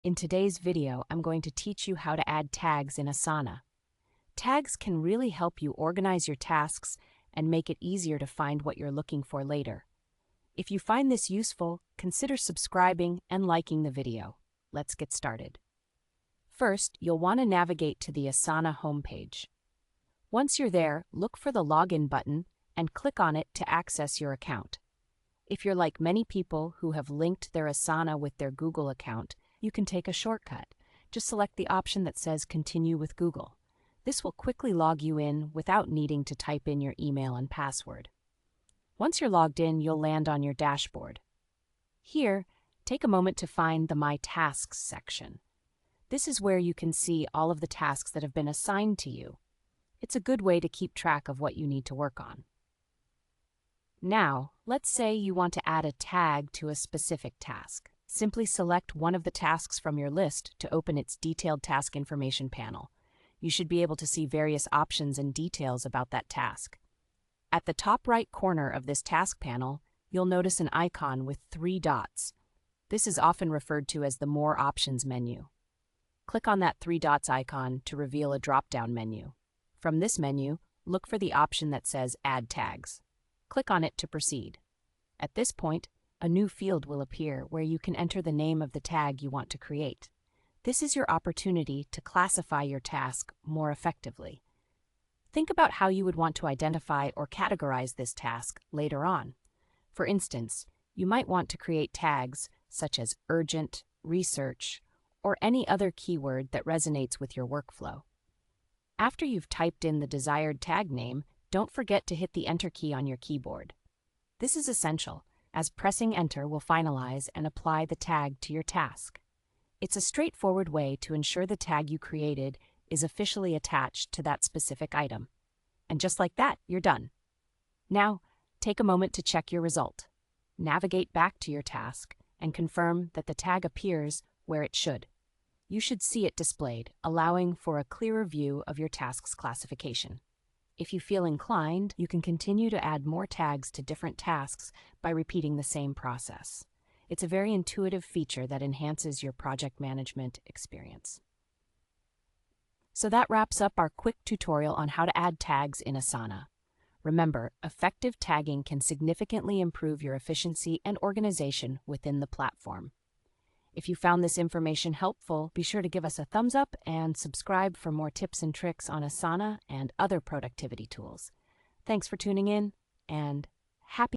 In today's video, I'm going to teach you how to add tags in Asana. Tags can really help you organize your tasks and make it easier to find what you're looking for later. If you find this useful, consider subscribing and liking the video. Let's get started. First, you'll want to navigate to the Asana homepage. Once you're there, look for the Login button and click on it to access your account. If you're like many people who have linked their Asana with their Google account, you can take a shortcut. Just select the option that says Continue with Google. This will quickly log you in without needing to type in your email and password. Once you're logged in, you'll land on your dashboard. Here, take a moment to find the My Tasks section. This is where you can see all of the tasks that have been assigned to you. It's a good way to keep track of what you need to work on. Now, let's say you want to add a tag to a specific task. Simply select one of the tasks from your list to open its detailed task information panel. You should be able to see various options and details about that task. At the top right corner of this task panel, you'll notice an icon with 3 dots. This is often referred to as the More Options menu. Click on that 3 dots icon to reveal a drop-down menu. From this menu, look for the option that says Add Tags. Click on it to proceed. At this point, a new field will appear where you can enter the name of the tag you want to create. This is your opportunity to classify your task more effectively. Think about how you would want to identify or categorize this task later on. For instance, you might want to create tags such as urgent, research, or any other keyword that resonates with your workflow. After you've typed in the desired tag name, don't forget to hit the Enter key on your keyboard. This is essential, as pressing Enter will finalize and apply the tag to your task. It's a straightforward way to ensure the tag you created is officially attached to that specific item. And just like that, you're done. Now, take a moment to check your result. Navigate back to your task and confirm that the tag appears where it should. You should see it displayed, allowing for a clearer view of your task's classification. If you feel inclined, you can continue to add more tags to different tasks by repeating the same process. It's a very intuitive feature that enhances your project management experience. So that wraps up our quick tutorial on how to add tags in Asana. Remember, effective tagging can significantly improve your efficiency and organization within the platform. If you found this information helpful, be sure to give us a thumbs up and subscribe for more tips and tricks on Asana and other productivity tools. Thanks for tuning in, and happy